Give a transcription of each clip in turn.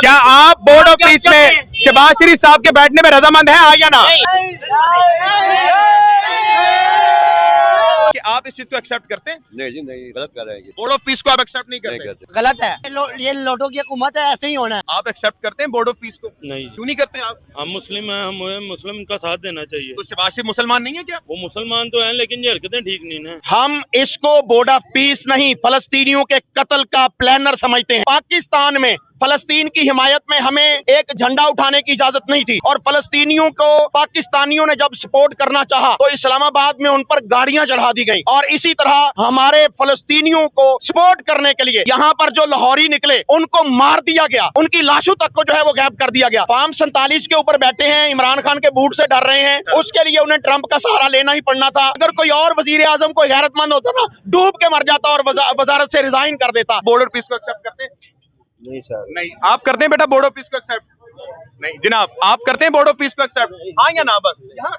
क्या आप board of peace में शहबाज शरीफ साहब के बैठने में रजामंद हैं, हाँ या ना? कि आप इस चीज को एक्सेप्ट करते हैं? नहीं जी नहीं, गलत कर रहे हैं। बोर्ड ऑफ पीस को आप एक्सेप्ट नहीं नहीं करते? करते। गलत है। ये लोटो की हुकूमत है, ऐसे ही होना है। आप एक्सेप्ट करते हैं बोर्ड ऑफ पीस को? नहीं, क्यों नहीं करते आप? हम मुस्लिम हैं, हमें मुस्लिम का साथ देना चाहिए। तो शहबाज शरीफ मुसलमान नहीं है क्या? वो मुसलमान तो हैं लेकिन ये हरकतें ठीक नहीं ना। हम इसको बोर्ड ऑफ पीस नहीं, फलस्तीनियों के कत्ल का प्लानर समझते हैं। पाकिस्तान में फलस्तीन की हिमायत में हमें एक झंडा उठाने की इजाजत नहीं थी, और फलस्तीनियों को पाकिस्तानियों ने जब सपोर्ट करना चाहा तो इस्लामाबाद में उन पर गाड़ियां चढ़ा दी गई। और इसी तरह हमारे फलस्तीनियों को सपोर्ट करने के लिए यहाँ पर जो लाहौरी निकले उनको मार दिया गया, उनकी लाशों तक को जो है वो गायब कर दिया गया। फार्म 47 के ऊपर बैठे हैं, इमरान खान के बूट से डर रहे हैं, उसके लिए उन्हें ट्रंप का सहारा लेना ही पड़ना था। अगर कोई और वजीर आजम कोई गैरतमंद होता ना, डूब के मर जाता और वजारत से रिजाइन कर देता। बोर्ड ऑफ पीस को एक्सेप्ट करते हैं? नहीं सर। नहीं। आप करते हैं बेटा बोर्ड ऑफ पीस को एक्सेप्ट? नहीं जनाब, आप करते हैं बोर्ड ऑफ पीस को एक्सेप्ट, हाँ या ना? बस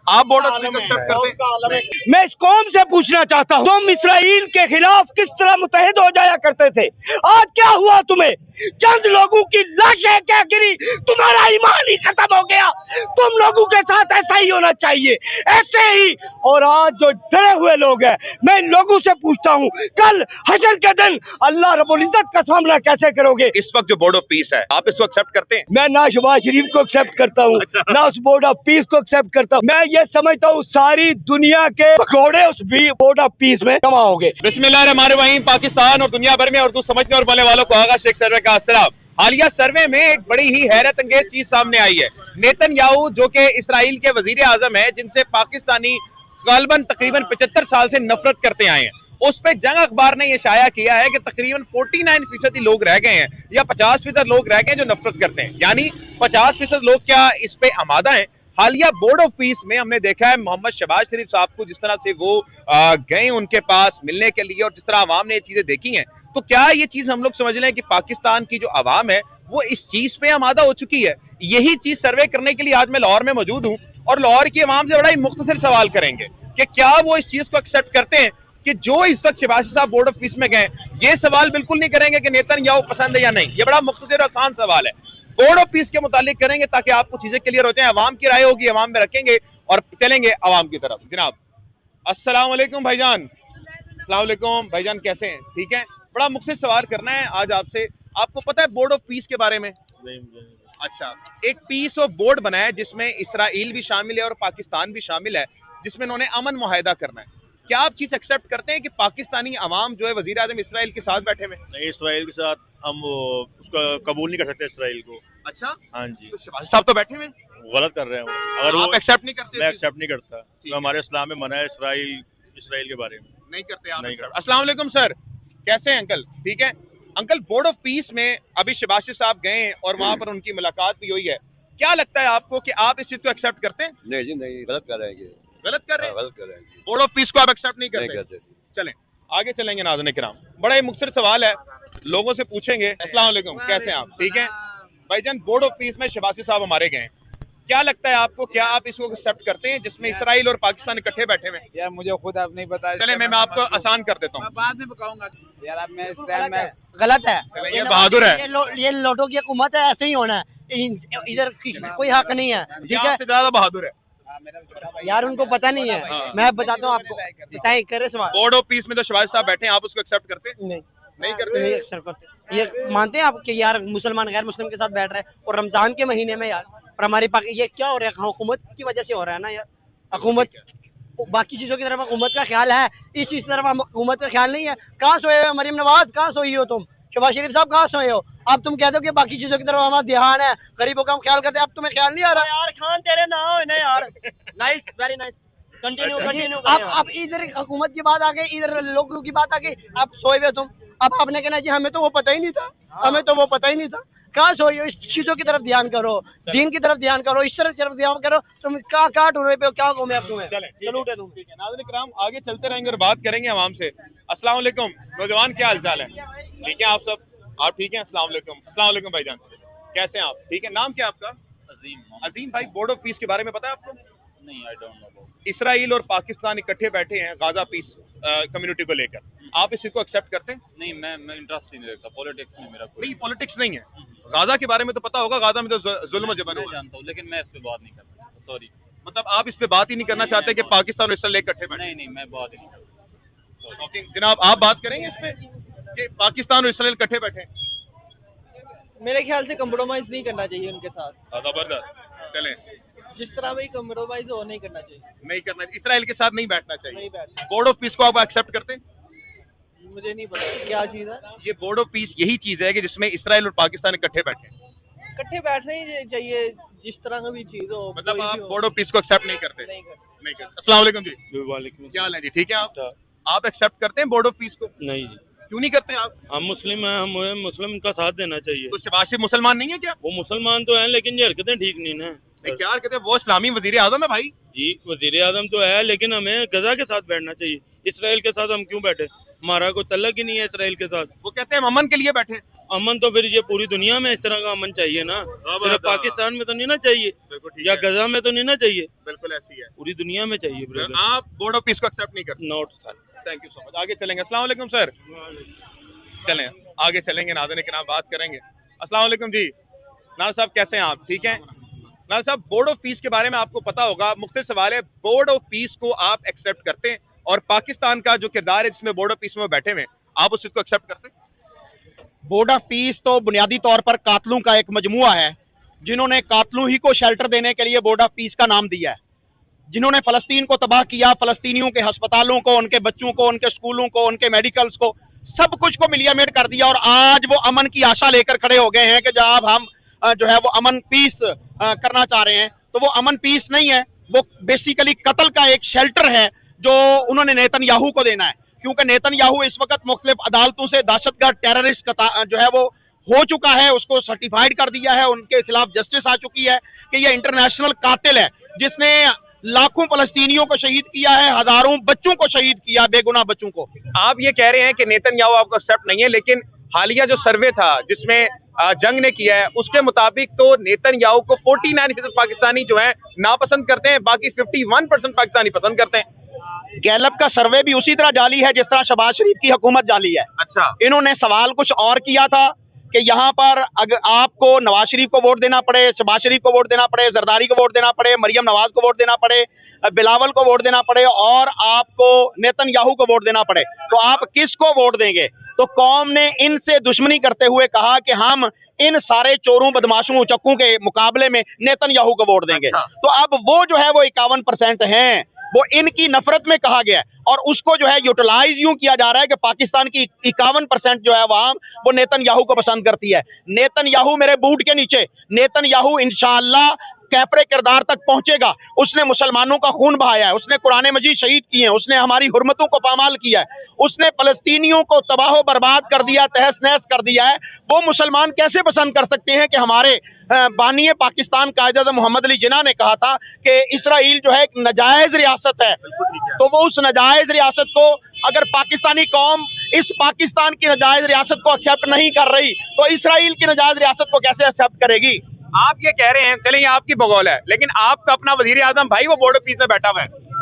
आप बोर्ड ऑफ पीस को एक्सेप्ट करते हैं? मैं इस कौम से पूछना चाहता हूँ, तुम इसराइल के खिलाफ किस तरह मुतहद हो जाया करते थे, आज क्या हुआ तुम्हें? चंद लोगों की लाशें क्या गिरी, तुम्हारा ईमान ही खत्म हो गया। तुम लोगों के साथ ऐसा ही होना चाहिए, ऐसे ही। और आज जो डरे हुए लोग हैं, मैं इन लोगों से पूछता हूँ, कल हशर के दिन अल्लाह रब्बुल इज्जत का सामना कैसे करोगे? इस वक्त जो बोर्ड ऑफ पीस है, आप इसको एक्सेप्ट करते हैं? मैं ना शहबाज शरीफ को एक्सेप्ट करता हूँ, ना उस बोर्ड ऑफ पीस को एक्सेप्ट करता हूँ। मैं ये समझता हूँ सारी दुनिया के पकौड़े उस बोर्ड ऑफ पीस में कमाओगे। बिस्मिल्लाहिर्रहमानिर्रहीम। पाकिस्तान और दुनिया भर में उर्दू समझने और बोलने वालों को आगा शेख सर्वे का अस्सलाम। हालिया सर्वे में एक बड़ी ही हैरत अंगेज चीज सामने आई है। नेतन्याहू जो कि इसराइल के वजीर आजम है, जिनसे पाकिस्तानी गालबन तकरीबन 75 साल से नफरत करते आए हैं, उस पे जंग अखबार ने यह शाया किया है कि तकरीबन 49% लोग रह गए हैं, या 50% लोग रह गए हैं जो नफरत करते हैं। यानी 50% लोग क्या इस पे आमादा हैं? हालिया बोर्ड ऑफ पीस में हमने देखा है मोहम्मद शहबाज शरीफ साहब को जिस तरह से वो गए उनके पास मिलने के लिए, और जिस तरह आवाम ने ये चीजें देखी हैं, तो क्या ये चीज हम लोग समझ लें कि पाकिस्तान की जो आवाम है वो इस चीज पे आमादा हो चुकी है? यही चीज सर्वे करने के लिए आज मैं लाहौर में मौजूद हूँ, और लाहौर की आवाम से बड़ा ही मुख्तसर सवाल करेंगे कि क्या वो इस चीज को एक्सेप्ट करते हैं कि जो इस वक्त शहबाज साहब बोर्ड ऑफ पीस में गए। ये सवाल बिल्कुल नहीं करेंगे कि नेतन्याहू पसंद है या नहीं, ये बड़ा मुख्तसर आसान सवाल है। बोर्ड ऑफ पीस के मुतालिक करेंगे ताकि आपको चीजें क्लियर हो जाए। अवाम की राय होगी, अवाम में रखेंगे और चलेंगे अवाम की तरफ। जनाब अस्सलाम वालेकुम भाईजान। अस्सलाम वालेकुम भाईजान, कैसे हैं? ठीक है। बड़ा मुख्तसर सवाल करना है आज आपसे। आपको पता है बोर्ड ऑफ पीस के बारे में? अच्छा, एक पीस ऑफ बोर्ड बना है जिसमें इसराइल भी शामिल है और पाकिस्तान भी शामिल है, जिसमें उन्होंने अमन मुआहिदा करना है। क्या आप चीज एक्सेप्ट करते हैं कि पाकिस्तानी अवाम जो है वजीर आजम इसराइल के साथ बैठे हुए? नहीं, इसराइल के साथ हम उसका कबूल नहीं कर सकते इसराइल को। अच्छा, हाँ जी, तो शहबाज साहब तो बैठे हुए, गलत कर रहे हैं वो। अगर आप वो एक्सेप्ट नहीं करते? मैं एक्सेप्ट नहीं करता, तो हमारे इस्लाम में मना है इसराइल के बारे में नहीं करते आप? नहीं करते। अस्सलाम वालेकुम सर, कैसे हैं अंकल? ठीक है अंकल, बोर्ड ऑफ पीस में अभी शहबाज शरीफ साहब गए हैं और वहां पर उनकी मुलाकात भी हुई है। क्या लगता है आपको कि आप इस चीज को एक्सेप्ट करते हैं? नहीं जी नहीं, गलत कर रहे हैं। गलत कर रहे हैं? गलत कर रहे हैं। बोर्ड ऑफ पीस को आप एक्सेप्ट नहीं नहीं करते? करते। चलें आगे चलेंगे नाज़रीन किराम। बड़ा ही मुख्तसर सवाल है, लोगों से पूछेंगे। अस्सलाम वालेकुम, कैसे हैं आप? ठीक है भाईजान, बोर्ड ऑफ पीस में शहबाज साहब हमारे गए, क्या लगता है आपको, क्या आप इसको एक्सेप्ट करते हैं जिसमें इसराइल और पाकिस्तान इकट्ठे बैठे हुए? यार मुझे खुद अब नहीं पता। चले मैं आपको आसान कर देता हूँ, बाद में बताऊंगा यार। अब मैं इस टाइम में गलत है। ये बहादुर है। ये लोटो की हुकूमत है, ऐसे ही होना है। इधर कोई हक नहीं है, ठीक है? आपसे ज्यादा बहादुर है यार, उनको पता नहीं है। मैं बताता हूँ आपको, बताइए, करे सवाल। बोर्ड ऑफ पीस में जो शहबाज साहब बैठे हैं, आप उसको एक्सेप्ट करते हैं? नहीं करते? नहीं एक्सेप्ट करते। ये मानते हैं आप कि यार मुसलमान गैर मुस्लिम के साथ बैठ रहे हैं, और रमजान के महीने में यार, और हमारी ये क्या हो रहा है? हुकूमत की वजह से हो रहा है ना यार। हुकूमत बाकी चीजों की तरफ हुकूमत का ख्याल है, इस चीज की तरफ हुकूमत का ख्याल नहीं है। कहाँ सोए हो मरियम नवाज? कहाँ सोई हो तुम? शहबाज शरीफ साहब कहाँ सोए हो? अब तुम कहते हो कि बाकी चीजों की तरफ हमारा ध्यान है, गरीबों का हम ख्याल करते हैं, अब तुम्हें ख्याल नहीं आ रहा? यार खान तेरे ना हो ना यार। Nice, very nice, continue. अब इधर हुकूमत की बात आ गई, इधर लोगों की बात आ गई, अब सोए हुए तुम। अब आपने कहना जी हमें तो वो पता ही नहीं था, हमें तो वो पता ही नहीं था। कहाँ सोई हो? इस चीजों की तरफ ध्यान करो, दीन की तरफ ध्यान करो, इस तरफ ध्यान करो। तुम कहाँ ढूंढ पे हो? क्या घूमे अब तुम्हें? सलूट है तुम। ठीक है नाज़रीन किराम, आगे चलते रहेंगे और बात करेंगे आवाम से। अस्सलाम वालेकुम नौजवान, क्या हाल चाल है? ठीक है आप सब? आप ठीक हैं? अस्सलाम वालेकुम। अस्सलाम वालेकुम भाईजान, कैसे हैं आप? ठीक है, नाम क्या आपका? अजीम भाई, बोर्ड ऑफ पीस के बारे में पता है आपको? नहीं, आई डोंट नो। इसराइल और पाकिस्तान इकट्ठे बैठे हैं गाजा पीस कम्युनिटी को लेकर, आप इसी को एक्सेप्ट करते हैं? नहीं, मैं इंटरेस्ट नहीं रखता पॉलिटिक्स में, मेरा नहीं पॉलिटिक्स नहीं है, गाजा के बारे में तो पता होगा, गाजा में तो जुल्म जबर हुआ। जानता हूँ, लेकिन मैं इस पे बात नहीं करता, सॉरी। मतलब आप इस पे बात ही नहीं करना चाहते कि पाकिस्तान और इसराइल इकट्ठे बैठे? नहीं, मैं बात ही नहीं करता। शॉकिंग। जनाब आप बात करेंगे इस पे कि पाकिस्तान और इसराइल इकट्ठे बैठे? मेरे ख्याल से कंप्रोमाइज नहीं करना चाहिए उनके साथ। जबरदस्त। चलें, जिस तरह भी कंप्रोमाइज हो नहीं करना चाहिए। नहीं करना, इसराइल के साथ नहीं बैठना चाहिए। नहीं बैठ, बोर्ड ऑफ पीस को आप एक्सेप्ट करते हैं? मुझे नहीं पता क्या चीज है। ये बोर्ड ऑफ पीस यही चीज है कि जिसमें इसराइल और पाकिस्तान इकट्ठे बैठे। इकट्ठे बैठना ही चाहिए, जिस तरह का भी चीज हो। मतलब कोई आप भी हो। बोर्ड ऑफ पीस को एक्सेप्ट नहीं करते? नहीं करते। नहीं करते। अस्सलाम वालेकुम जी। वालेकुम। क्या हाल है जी? ठीक है आप एक्सेप्ट करते हैं बोर्ड ऑफ पीस को? नहीं जी, क्यों नहीं करते आप? हम मुस्लिम हैं, हमें मुस्लिम का साथ देना चाहिए। तो शहबाज शरीफ मुसलमान नहीं है क्या? वो मुसलमान तो हैं, लेकिन ये हरकतें ठीक नहीं ना। नहीं, क्या कहते हैं, वो इस्लामी वजीर आजम है भाई। जी, वजीर आजम तो है, लेकिन हमें गजा के साथ बैठना चाहिए। इसराइल के साथ हम क्यों बैठे? हमारा कोई तल्लक ही नहीं है इसराइल के साथ। वो कहते हैं हम अमन के लिए बैठे। अमन तो फिर ये पूरी दुनिया में इस तरह का अमन चाहिए ना, सिर्फ पाकिस्तान में तो नहीं ना चाहिए, या गजा में तो नहीं ना चाहिए, बिल्कुल ऐसी है, पूरी दुनिया में चाहिए ब्रदर। आप बोर्ड ऑफ पीस को एक्सेप्ट नहीं करते? Note sir. Thank you so much. आगे चलेंगे। अस्सलाम वालेकुम सर। चलें आगे चलेंगे, नाज़रीन के नाम बात करेंगे। अस्सलाम वालेकुम जी। नाज़र साहब कैसे हैं आप? ठीक हैं नाज़र साहब, बोर्ड ऑफ पीस के बारे में आपको पता होगा, मुख्तलिफ सवाल है, बोर्ड ऑफ पीस को आप एक्सेप्ट करते हैं? और पाकिस्तान का जो किरदार है जिसमें बोर्ड ऑफ पीस में बैठे हुए, आप उस चीज को एक्सेप्ट करते हैं? बोर्ड ऑफ पीस तो बुनियादी तौर पर कातलों का एक मजमुआ है, जिन्होंने कातलों ही को शेल्टर देने के लिए बोर्ड ऑफ पीस का नाम दिया है, जिन्होंने फलस्तीन को तबाह किया, फलस्तीनियों के अस्पतालों को, उनके बच्चों को, उनके स्कूलों को, उनके मेडिकल्स को, सब कुछ को मिलियामेट कर दिया। और आज वो अमन की आशा लेकर खड़े हो गए हैं कि जब हम जो है वो अमन पीस करना चाह रहे हैं, तो वो अमन पीस नहीं है, वो बेसिकली कत्ल का एक शेल्टर है जो उन्होंने नेतन्याहू को देना है। क्योंकि नेतन्याहू इस वक्त मुख्तलिफ अदालतों से दहशतगर्द टेररिस्ट जो है वो हो चुका है, उसको सर्टिफाइड कर दिया है, उनके खिलाफ जस्टिस आ चुकी है कि ये इंटरनेशनल कातिल है, जिसने लाखों फलस्तीनियों को शहीद किया है, हजारों बच्चों को शहीद किया, बेगुनाह बच्चों को। आप ये कह रहे हैं कि नेतन्याहू आपको एक्सेप्ट नहीं है, लेकिन हालिया जो सर्वे था जिसमें जंग ने किया है, उसके मुताबिक तो नेतन्याहू को 49% पाकिस्तानी जो है नापसंद करते हैं, बाकी 51% पाकिस्तानी पसंद करते हैं। गैलप का सर्वे भी उसी तरह जाली है जिस तरह शहबाज शरीफ की हुकूमत जाली है। अच्छा, इन्होंने सवाल कुछ और किया था कि यहाँ पर अगर आपको नवाज शरीफ को वोट देना पड़े, शहबाज शरीफ को वोट देना पड़े, जरदारी को वोट देना पड़े, मरियम नवाज को वोट देना पड़े, बिलावल को वोट देना पड़े और आपको नेतन्याहू को वोट देना पड़े, तो आप किसको वोट देंगे? तो कौम ने इनसे दुश्मनी करते हुए कहा कि हम इन सारे चोरों, बदमाशों, उचक्कों के मुकाबले में नेतन्याहू को वोट देंगे। तो अब वो जो है वो 51% हैं, वो इनकी नफरत में कहा गया है और उसको जो है यूटिलाइज यूं किया जा रहा है कि पाकिस्तान की 51% जो है अवाम वो नेतन्याहू को पसंद करती है। नेतन्याहू मेरे बूट के नीचे, नेतन्याहू इंशाअल्लाह कैफरे किरदार तक पहुंचेगा। उसने मुसलमानों का खून बहाया है, उसने कुरान मजीद शहीद किए हैं, उसने हमारी हुर्मतों को पामाल किया है, उसने फलस्तीनियों को तबाह बर्बाद कर दिया, तहस नहस कर दिया है। वो मुसलमान कैसे पसंद कर सकते हैं कि हमारे बानिए पाकिस्तान कायद-ए-आज़म मोहम्मद अली जिन्ना ने कहा था कि इसराइल जो है एक नाजायज रियासत है, तो वो उस नाजायज रियासत को अगर पाकिस्तानी कौम इस पाकिस्तान की नाजायज रियासत को एक्सेप्ट नहीं कर रही, तो इसराइल की नाजायज रियासत को कैसे एक्सेप्ट करेगी? आप ये कह रहे हैं, चलिए ये आपकी बगौल है, लेकिन आपका अपना वजीर आजम भाई वो बोर्ड ऑफ पीस में बैठा हुआ है,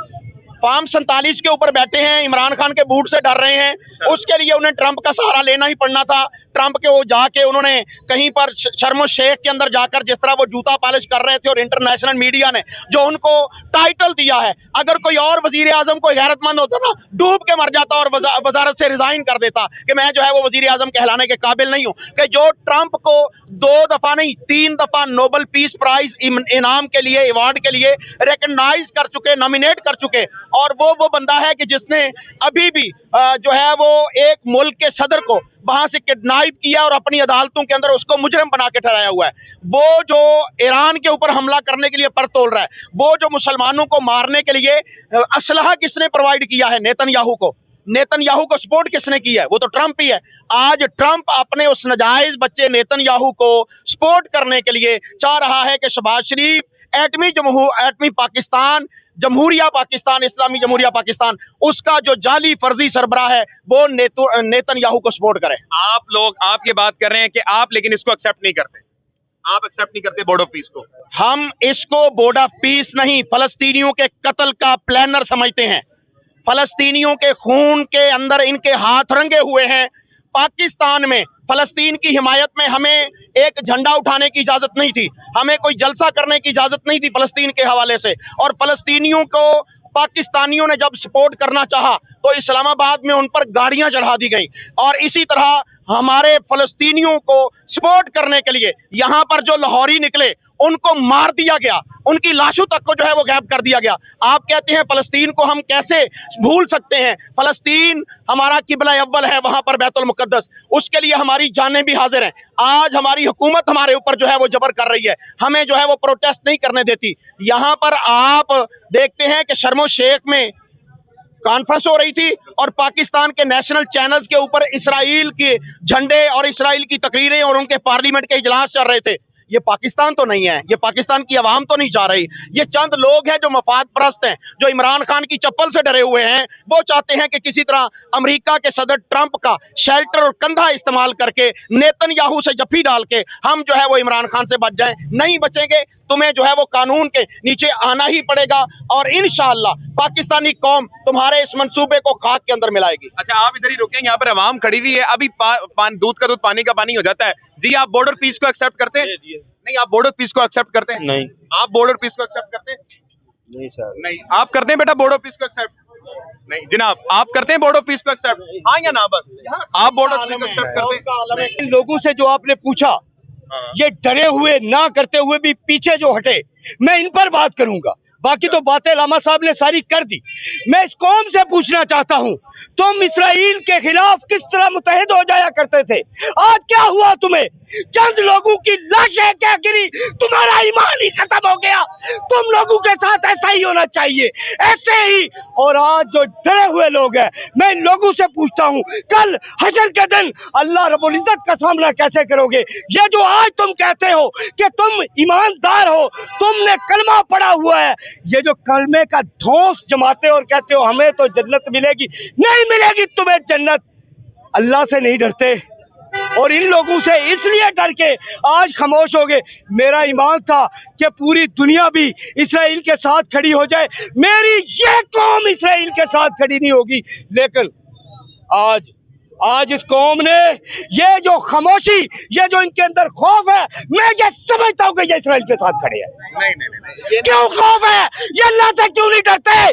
फार्म 47 के ऊपर बैठे हैं, इमरान खान के बूट से डर रहे हैं, उसके लिए उन्हें ट्रंप का सहारा लेना ही पड़ना था। ट्रंप के वो जाके उन्होंने कहीं पर शर्म शेख के अंदर जाकर जिस तरह वो जूता पॉलिश कर रहे थे और इंटरनेशनल मीडिया ने जो उनको टाइटल दिया है, अगर कोई और वजीर आजम कोई गैरतमंद होता ना, डूब के मर जाता और वजारत से रिजाइन कर देता कि मैं जो है वो वजीर आजम कहलाने के काबिल नहीं हूँ। कि जो ट्रंप को 2 दफा नहीं 3 दफा नोबेल पीस प्राइज इनाम के लिए, अवार्ड के लिए रिकॉग्नाइज कर चुके, नॉमिनेट कर चुके, और वो बंदा है कि जिसने अभी भी जो है वो एक मुल्क के सदर को वहां से किडनैप किया और अपनी अदालतों के अंदर उसको मुजरिम बना के ठहराया हुआ है। वो जो ईरान के ऊपर हमला करने के लिए पर तोल रहा है, वो जो मुसलमानों को मारने के लिए असलहा किसने प्रोवाइड किया है? नेतन्याहू को। नेतन्याहू को सपोर्ट किसने किया है? वो तो ट्रंप ही है। आज ट्रंप अपने उस नाजायज बच्चे नेतन्याहू को सपोर्ट करने के लिए चाह रहा है कि शहबाज शरीफ एटमी पाकिस्तान, जमहूरिया पाकिस्तान, इस्लामी जमहूरिया पाकिस्तान, उसका जो जाली फर्जी सरबराह है वो नेतन्याहू को सपोर्ट करे। आप ये बात कर रहे हैं कि आप लेकिन इसको एक्सेप्ट नहीं करते, आप एक्सेप्ट नहीं करते बोर्ड ऑफ पीस को? हम इसको बोर्ड ऑफ पीस नहीं, फलस्तीनियों के कत्ल का प्लानर समझते हैं। फलस्तीनियों के खून के अंदर इनके हाथ रंगे हुए हैं। पाकिस्तान में फलस्तीन की हिमायत में हमें एक झंडा उठाने की इजाजत नहीं थी, हमें कोई जलसा करने की इजाजत नहीं थी फलस्तीन के हवाले से। और फलस्तीनियों को पाकिस्तानियों ने जब सपोर्ट करना चाहा तो इस्लामाबाद में उन पर गाड़ियां चढ़ा दी गई। और इसी तरह हमारे फलस्तीनियों को सपोर्ट करने के लिए यहाँ पर जो लाहौरी निकले उनको मार दिया गया, उनकी लाशों तक को जो है वो गायब कर दिया गया। आप कहते हैं फलस्तीन को हम कैसे भूल सकते हैं? फलस्तीन हमारा किबला अव्वल है, वहां पर बैतुल मुकद्दस, उसके लिए हमारी जानें भी हाजिर हैं। आज हमारी हुकूमत हमारे ऊपर जो है वो जबर कर रही है, हमें जो है वो प्रोटेस्ट नहीं करने देती। यहाँ पर आप देखते हैं कि शर्म शेख में कॉन्फ्रेंस हो रही थी और पाकिस्तान के नेशनल चैनल्स के ऊपर इसराइल के झंडे और इसराइल की तकरीरें और उनके पार्लियामेंट के इजलास चल रहे थे। ये पाकिस्तान तो नहीं है, ये पाकिस्तान की आवाम तो नहीं चाह रही। ये चंद लोग हैं जो मफाद परस्त हैं, जो इमरान खान की चप्पल से डरे हुए हैं। वो चाहते हैं कि किसी तरह अमेरिका के सदर ट्रंप का शेल्टर और कंधा इस्तेमाल करके नेतन्याहू से जफ्फी डाल के हम जो है वो इमरान खान से बच जाएं। नहीं बचेंगे, तुम्हें जो है वो कानून के नीचे आना ही पड़ेगा और इंशाअल्लाह पाकिस्तानी कौम तुम्हारे इस मंसूबे को खाक के अंदर मिलाएगी। अच्छा, आप इधर ही रुके, यहाँ पर आवाम खड़ी हुई है। अभी दूध का दूध पानी का पानी हो जाता है। जी, आप बॉर्डर पीस को एक्सेप्ट करते हैं? नहीं, आप बॉर्डर पीस को एक्सेप्ट करते हैं? नहीं। आप बॉर्डर पीस को एक्सेप्ट करते हैं? नहीं सर। नहीं। आप करते हैं बेटा बॉर्डर पीस को एक्सेप्ट? नहीं जनाब, आप करते हैं बॉर्डर पीस को एक्सेप्ट? हाँ या ना? बस आप बॉर्डर पीस को एक्सेप्ट करते हैं? इन लोगों से जो आपने पूछा, ये डरे हुए ना करते हुए भी पीछे जो हटे, मैं इन पर बात करूंगा। बाकी तो बातें लामा साहब ने सारी कर दी। मैं इस कौम से पूछना चाहता हूं, तुम इसराइल के खिलाफ किस तरह मुतहद हो जाया करते थे? आज क्या हुआ तुम्हें? चंद लोगों की लाशें क्या गिरी, तुम्हारा ईमान ही खत्म हो गया। तुम लोगों के साथ ऐसा ही होना चाहिए, ऐसे ही। और आज जो डरे हुए लोग हैं, मैं इन लोगों से पूछता हूँ, कल हशर के दिन अल्लाह रब्बुल इज्जत का सामना कैसे करोगे? ये जो आज तुम कहते हो कि तुम ईमानदार हो, तुमने कलमा पढ़ा हुआ है, ये जो कलमे का धौंस जमाते हो और कहते हो हमें तो जन्नत मिलेगी, नहीं मिलेगी तुम्हें जन्नत। अल्लाह से नहीं डरते और इन लोगों से इसलिए डर के आज खामोश हो गए। मेरा ईमान था कि पूरी दुनिया भी इसराइल के साथ खड़ी हो जाए, मेरी ये कौम इसराइल के साथ खड़ी नहीं होगी। लेकिन आज इस कौम ने ये जो खामोशी, ये जो इनके अंदर खौफ है, मैं ये समझता हूँ कि ये इसराइल के साथ खड़े हैं। नहीं। क्यों खौफ है? ये अल्लाह से क्यों नहीं डरते?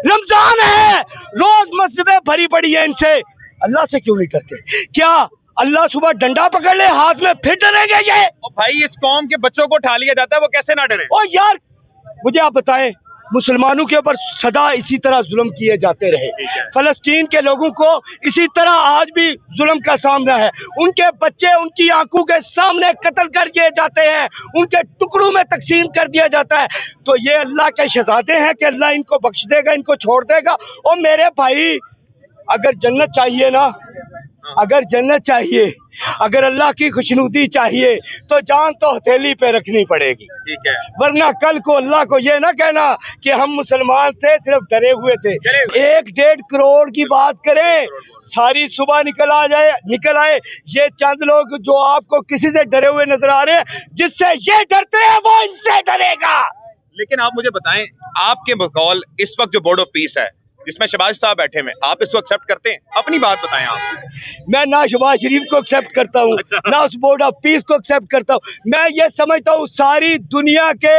रमजान है, रोज मस्जिदें भरी पड़ी है, इनसे अल्लाह से क्यों नहीं डरते? क्या अल्लाह सुबह डंडा पकड़ ले हाथ में फिर डरेंगे ये? भाई, इस कौम के बच्चों को उठा लिया जाता है, वो कैसे ना डरे? ओ यार, मुझे आप बताएं, मुसलमानों के ऊपर सदा इसी तरह जुल्म किए जाते रहे, फलस्तीन के लोगों को इसी तरह आज भी जुल्म का सामना है। उनके बच्चे उनकी आंखों के सामने कत्ल कर दिए जाते हैं, उनके टुकड़ों में तकसीम कर दिया जाता है। तो ये अल्लाह के शहजादे हैं कि अल्लाह इनको बख्श देगा, इनको छोड़ देगा? और मेरे भाई, अगर जन्नत चाहिए ना, अगर जन्नत चाहिए, अगर अल्लाह की खुशनुदी चाहिए, तो जान तो हथेली पे रखनी पड़ेगी। ठीक है। वरना कल को अल्लाह को ये ना कहना कि हम मुसलमान थे, सिर्फ डरे हुए थे। 1-1.5 करोड़ की बात करें, सारी सुबह निकल आए ये चंद लोग जो आपको किसी से डरे हुए नजर आ रहे हैं, जिससे ये डरते हैं वो इनसे डरेगा। लेकिन आप मुझे बताएं, आपके बकौल इस वक्त जो बोर्ड ऑफ पीस है जिसमें शहबाज साहब बैठे हैं, आप इसको एक्सेप्ट करते हैं? अपनी बात बताएं आप। मैं ना शहबाज शरीफ को एक्सेप्ट करता हूँ, ना उस बोर्ड ऑफ पीस को एक्सेप्ट करता हूँ। मैं ये समझता हूँ सारी दुनिया के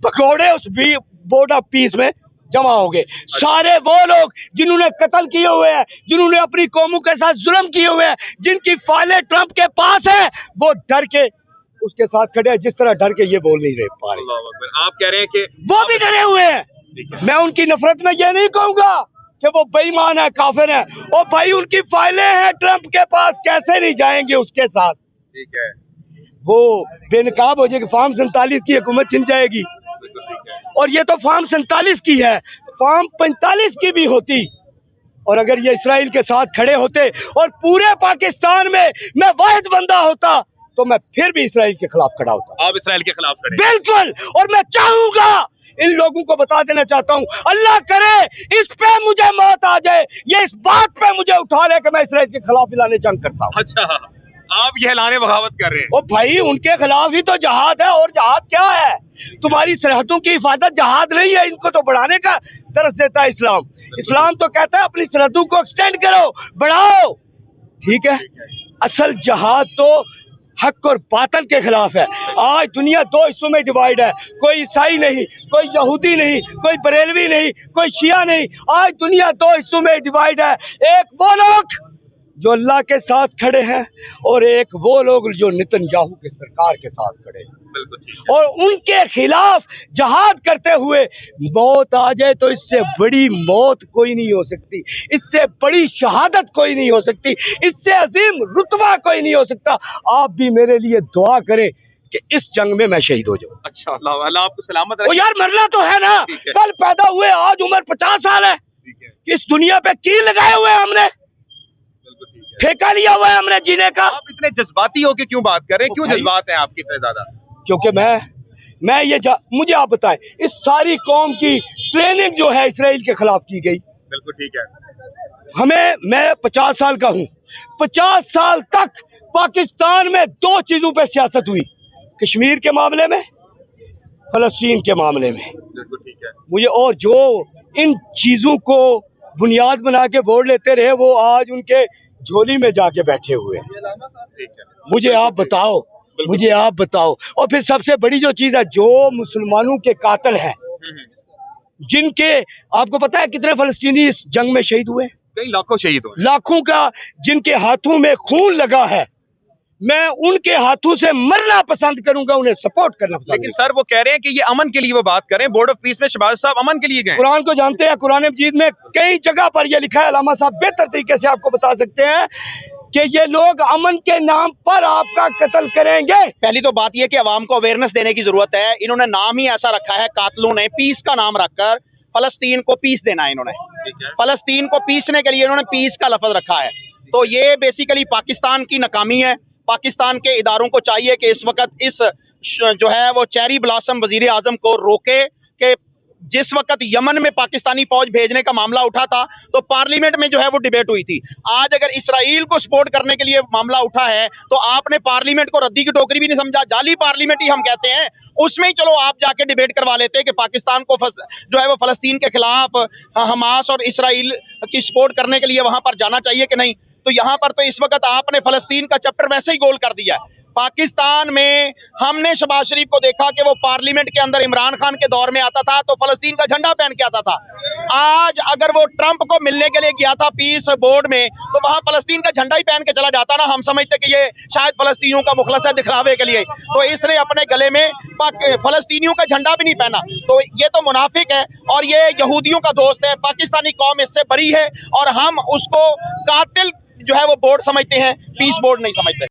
भगोड़े उस बोर्ड ऑफ पीस में जमा हो गए। सारे वो लोग जिन्होंने कत्ल किए हुए हैं, जिन्होंने अपनी कौमों के साथ जुल्म किए हुए हैं, जिनकी फाइलें ट्रंप के पास है, वो डर के उसके साथ खड़े हैं, जिस तरह डर के ये बोल नहीं रहे पा रहे। आप कह रहे हैं कि वो भी डरे हुए हैं। मैं उनकी नफरत में ये नहीं कहूंगा कि वो बेईमान है, काफिर है। और भाई, उनकी फाइलें हैं ट्रंप के पास, कैसे नहीं जाएंगे उसके साथ? ठीक है। वो बेनकाब हो जाएगी, फॉर्म 47 की हुकूमत छिन जाएगी। और ये तो फॉर्म 47 की है, फॉर्म 45 की भी होती। और अगर ये इसराइल के साथ खड़े होते और पूरे पाकिस्तान में मैं वाहिद बंदा होता, तो मैं फिर भी इसराइल के खिलाफ खड़ा होता। आप इसराइल के खिलाफ खड़े? बिल्कुल। और मैं चाहूंगा, इन लोगों को बता देना चाहता हूँ, अल्लाह करे इस पे मुझे मौत आ जाए, ये इस बात पे मुझे उठा ले कि मैं इसराइल के खिलाफ ऐलान जंग करता हूँ। अच्छा, आप ये ऐलान बगावत कर रहे हैं? ओ भाई, उनके खिलाफ ही तो जहाद है। और जहाद क्या है? तुम्हारी सरहदों की हिफाजत जहाद नहीं है, इनको तो बढ़ाने का दरस देता है इस्लाम। इस्लाम तो कहता है अपनी सरहदों को एक्सटेंड करो, बढ़ाओ। ठीक है, असल जहाद तो हक और बातल के खिलाफ है। आज दुनिया दो हिस्सों में डिवाइड है, कोई ईसाई नहीं, कोई यहूदी नहीं, कोई बरेलवी नहीं, कोई शिया नहीं। आज दुनिया दो हिस्सों में डिवाइड है, एक वो लोग जो अल्लाह के साथ खड़े हैं और एक वो लोग जो नेतन्याहू के सरकार के साथ खड़े हैं, और उनके खिलाफ जहाद करते हुए मौत आ जाए तो इससे बड़ी मौत कोई नहीं हो सकती, इससे बड़ी शहादत कोई नहीं हो सकती, इससे अजीम रुतबा कोई नहीं हो सकता। आप भी मेरे लिए दुआ करें कि इस जंग में मैं शहीद हो जाऊं। अच्छा, अल्लाह आपको सलामत ओ रखे। यार मरना तो है ना, कल पैदा हुए, आज उम्र 50 साल है, इस दुनिया पे कील लगाए हुए हैं हमने, ठेका लिया हुआ है हमने जीने का। आप इतने जज्बाती होके क्यों बात कर रहे हैं, क्यों जज्बात हैं आपके इतने ज्यादा? क्योंकि मुझे आप बताएं, इस सारी कौम की ट्रेनिंग जो है इसराइल के खिलाफ की गई। बिल्कुल ठीक है। मैं 50 साल का हूँ, 50 साल तक पाकिस्तान में दो चीजों पे सियासत हुई, कश्मीर के मामले में, फलस्तीन के मामले में। बिल्कुल ठीक है। मुझे और जो इन चीजों को बुनियाद बना के वोट लेते रहे वो आज उनके झोली में जाके बैठे हुए हैं। मुझे आप बताओ, और फिर सबसे बड़ी जो चीज है, जो मुसलमानों के कातिल हैं, जिनके आपको पता है कितने फलस्तीनी इस जंग में शहीद हुए? कई लाखों शहीद हुए, लाखों का, जिनके हाथों में खून लगा है। मैं उनके हाथों से मरना पसंद करूंगा, उन्हें सपोर्ट करना पसंद। लेकिन सर वो कह रहे हैं कि ये अमन के लिए वो बात करें, बोर्ड ऑफ पीस में शहबाज साहब अमन के लिए गए। कुरान को जानते हैं, कुरान मजीद में कई जगह पर यह लिखा है, अल्लामा साहब बेहतर तरीके से आपको बता सकते हैं कि ये लोग अमन के नाम पर आपका कत्ल करेंगे। पहली तो बात यह कि अवाम को अवेयरनेस देने की जरूरत है। इन्होंने नाम ही ऐसा रखा है, कातलों ने पीस का नाम रखकर फलस्तीन को पीस देना है। इन्होंने फलस्तीन को पीसने के लिए इन्होंने पीस का लफ्ज रखा है। तो ये बेसिकली पाकिस्तान की नाकामी है। पाकिस्तान के इदारों को चाहिए कि इस वक्त इस जो है वो चेरी ब्लॉसम वजीर आजम को रोके कि जिस वक्त यमन में पाकिस्तानी फौज भेजने का मामला उठा था तो पार्लियामेंट में जो है वो डिबेट हुई थी। आज अगर इसराइल को सपोर्ट करने के लिए मामला उठा है तो आपने पार्लियामेंट को रद्दी की टोकरी भी नहीं समझा, जाली पार्लियामेंट ही हम कहते हैं। उसमें ही चलो आप जाके डिबेट करवा लेते कि पाकिस्तान को जो है वो फलस्तीन के खिलाफ हमास और इसराइल की सपोर्ट करने के लिए वहां पर जाना चाहिए कि नहीं। तो यहाँ पर तो इस वक्त आपने फलस्तीन का चैप्टर वैसे ही गोल कर दिया है। पाकिस्तान में हमने शहबाज शरीफ को देखा कि वो पार्लियामेंट के अंदर इमरान खान के दौर में आता था तो फलस्तीन का झंडा पहन के आता था। आज अगर वो ट्रंप को मिलने के लिए गया था पीस बोर्ड में तो वहां फलस्तीन का झंडा ही पहन के चला जाता ना। हम समझते कि ये शायद फलस्तीनियों का मुखलस है दिखलावे के लिए, तो इसने अपने गले में फलस्तीनियों का झंडा भी नहीं पहना। तो ये तो मुनाफिक है और ये यहूदियों का दोस्त है। पाकिस्तानी कौम इससे बरी है और हम उसको कातिल जो है वो बोर्ड समझते हैं, पीस बोर्ड नहीं समझते।